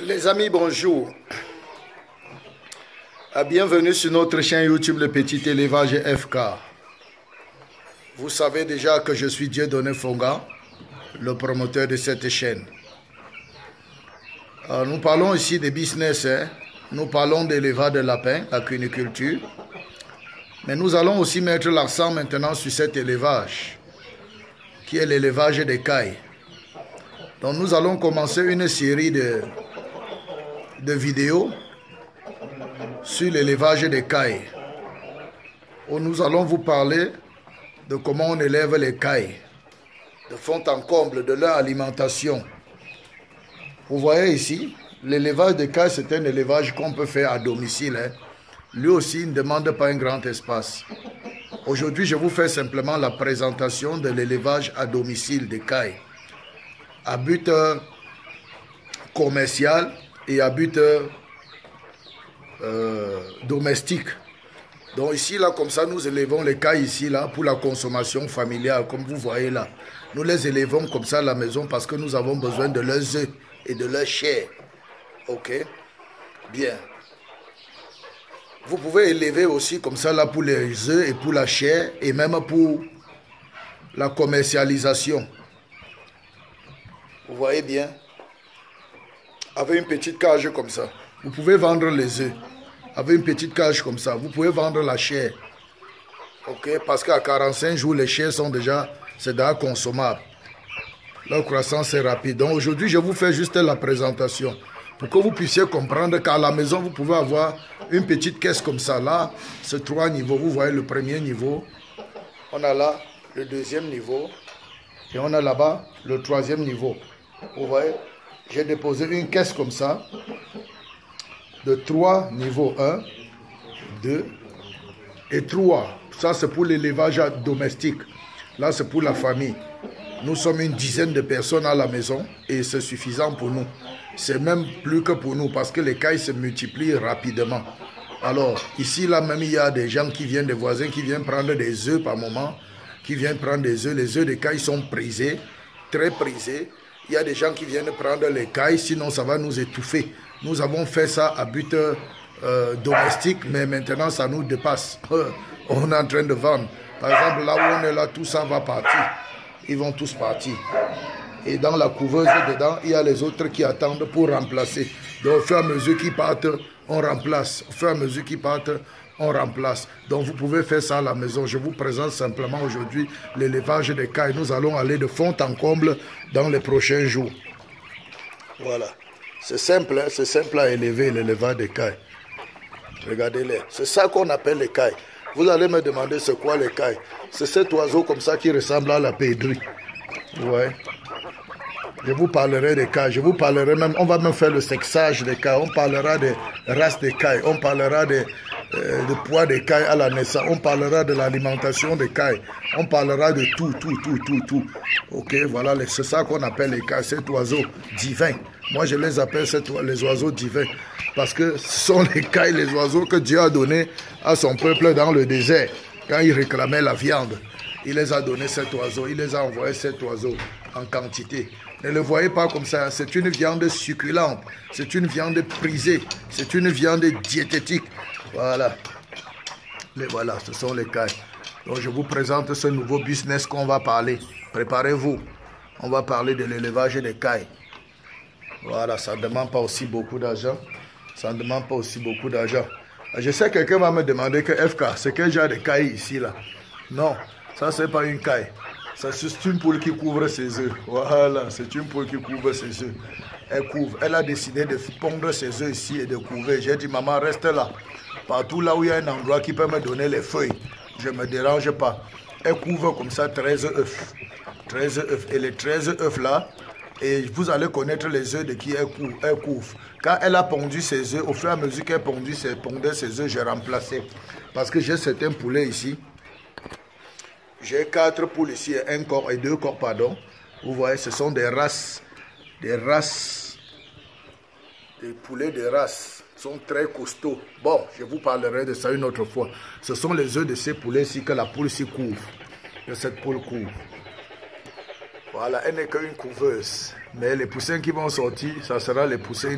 Les amis, bonjour. Bienvenue sur notre chaîne YouTube Le Petit Élevage FK. Vous savez déjà que je suis Dieudonné Fonga, le promoteur de cette chaîne. Nous parlons ici de business, nous parlons d'élevage de lapins, la cuniculture. Mais nous allons aussi mettre l'accent maintenant sur cet élevage, qui est l'élevage des cailles. Donc nous allons commencer une série de vidéos sur l'élevage des cailles, où nous allons vous parler de comment on élève les cailles, de fond en comble, de leur alimentation. Vous voyez ici, l'élevage des cailles, c'est un élevage qu'on peut faire à domicile. Lui aussi, il ne demande pas un grand espace. Aujourd'hui, je vous fais simplement la présentation de l'élevage à domicile des cailles, à but commercial et à but domestique. Donc ici, là, comme ça, nous élevons les cailles ici, là, pour la consommation familiale, comme vous voyez là. Nous les élevons comme ça à la maison parce que nous avons besoin de leurs œufs et de leur chair. Ok? Bien. Vous pouvez élever aussi comme ça là pour les œufs et pour la chair et même pour la commercialisation. Vous voyez bien? Avec une petite cage comme ça, vous pouvez vendre les œufs. Avec une petite cage comme ça, vous pouvez vendre la chair. Ok? Parce qu'à 45 jours, les chairs sont déjà consommables. Leur croissance est rapide. Donc aujourd'hui, je vous fais juste la présentation pour que vous puissiez comprendre qu'à la maison, vous pouvez avoir une petite caisse comme ça. Là, c'est 3 niveaux. Vous voyez le premier niveau. On a là le deuxième niveau. Et on a là-bas le troisième niveau. Vous voyez? J'ai déposé une caisse comme ça, de 3 niveaux, 1, 2 et 3. Ça, c'est pour l'élevage domestique. Là, c'est pour la famille. Nous sommes une dizaine de personnes à la maison et c'est suffisant pour nous. C'est même plus que pour nous parce que les cailles se multiplient rapidement. Alors, ici, là même, il y a des gens qui viennent, des voisins qui viennent prendre des œufs par moment, qui viennent prendre des œufs. Les œufs des cailles sont prisés, très prisés. Il y a des gens qui viennent prendre les cailles, sinon ça va nous étouffer. Nous avons fait ça à but domestique, mais maintenant ça nous dépasse. On est en train de vendre. Par exemple, là où on est là, tout ça va partir. Ils vont tous partir. Et dans la couveuse dedans, il y a les autres qui attendent pour remplacer. Donc au fur et à mesure qu'ils partent, on remplace. Au fur et à mesure qu'ils partent, on remplace. Donc vous pouvez faire ça à la maison. Je vous présente simplement aujourd'hui l'élevage des cailles. Nous allons aller de fond en comble dans les prochains jours. Voilà. C'est simple à élever l'élevage des cailles. Regardez-les. C'est ça qu'on appelle les cailles. Vous allez me demander c'est quoi les cailles. C'est cet oiseau comme ça qui ressemble à la pèdrie. Ouais. Je vous parlerai des cailles. Je vous parlerai même, on va même faire le sexage des cailles. On parlera des races des cailles. On parlera du poids des cailles à la naissance. On parlera de l'alimentation des cailles. On parlera de tout. Ok, voilà, c'est ça qu'on appelle les cailles. Cet oiseau divin. Moi, je les appelle les oiseaux divins. Parce que ce sont les cailles, les oiseaux que Dieu a donnés à son peuple dans le désert. Quand il réclamait la viande, il les a donné cet oiseau. Il les a envoyé cet oiseau en quantité. Ne le voyez pas comme ça. C'est une viande succulente. C'est une viande prisée. C'est une viande diététique. Voilà. Mais voilà, ce sont les cailles. Donc je vous présente ce nouveau business qu'on va parler. Préparez-vous. On va parler de l'élevage des cailles. Voilà, ça ne demande pas aussi beaucoup d'argent. Ça ne demande pas aussi beaucoup d'argent. Je sais que quelqu'un va me demander que FK, c'est quel genre de caille ici là? Non, ça c'est pas une caille. C'est une poule qui couvre ses œufs. Voilà, c'est une poule qui couvre ses œufs. Elle couvre. Elle a décidé de pondre ses œufs ici et de couvrir. J'ai dit, maman, reste là. Partout là où il y a un endroit qui peut me donner les feuilles, je ne me dérange pas. Elle couvre comme ça 13 œufs. 13 œufs. Et les 13 œufs là, et vous allez connaître les œufs de qui elle couvre. Quand elle a pondu ses œufs, au fur et à mesure qu'elle pondait ses œufs, j'ai remplacé. Parce que j'ai certains poulets ici. J'ai 4 poules ici et 1 corps et 2 corps, pardon. Vous voyez, ce sont des poulets de race. Ils sont très costauds. Bon, je vous parlerai de ça une autre fois. Ce sont les œufs de ces poulets-ci que la poule s'y couvre. Que cette poule couvre. Voilà, elle n'est qu'une couveuse. Mais les poussins qui vont sortir, ça sera les poussins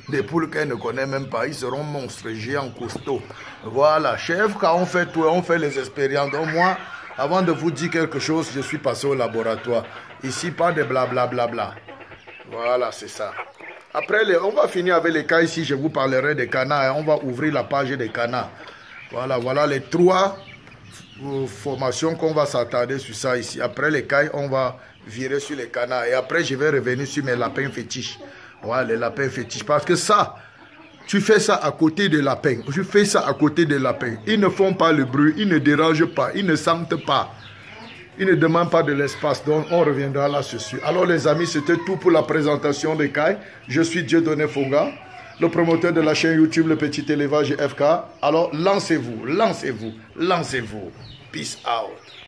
des poules qu'elle ne connaît même pas. Ils seront monstres, géants, costauds. Voilà, chef, quand on fait tout, on fait les expériences. Donc moi, avant de vous dire quelque chose, je suis passé au laboratoire. Ici, pas de blablabla. Voilà, c'est ça. Après, on va finir avec les cas ici. Je vous parlerai des canards. On va ouvrir la page des canards. Voilà, voilà les 3 formations qu'on va s'attarder sur ça ici. Après les cailles, on va virer sur les canards. Et après, je vais revenir sur mes lapins fétiches. Voilà, les lapins fétiches. Parce que ça, tu fais ça à côté des lapins. Tu fais ça à côté des lapins. Ils ne font pas le bruit. Ils ne dérangent pas. Ils ne sentent pas. Ils ne demandent pas de l'espace. Donc, on reviendra là-dessus. Alors, les amis, c'était tout pour la présentation des cailles. Je suis Dieudonné Fonga, le promoteur de la chaîne YouTube Le Petit Élevage FK. Alors, lancez-vous, lancez-vous, lancez-vous. Peace out.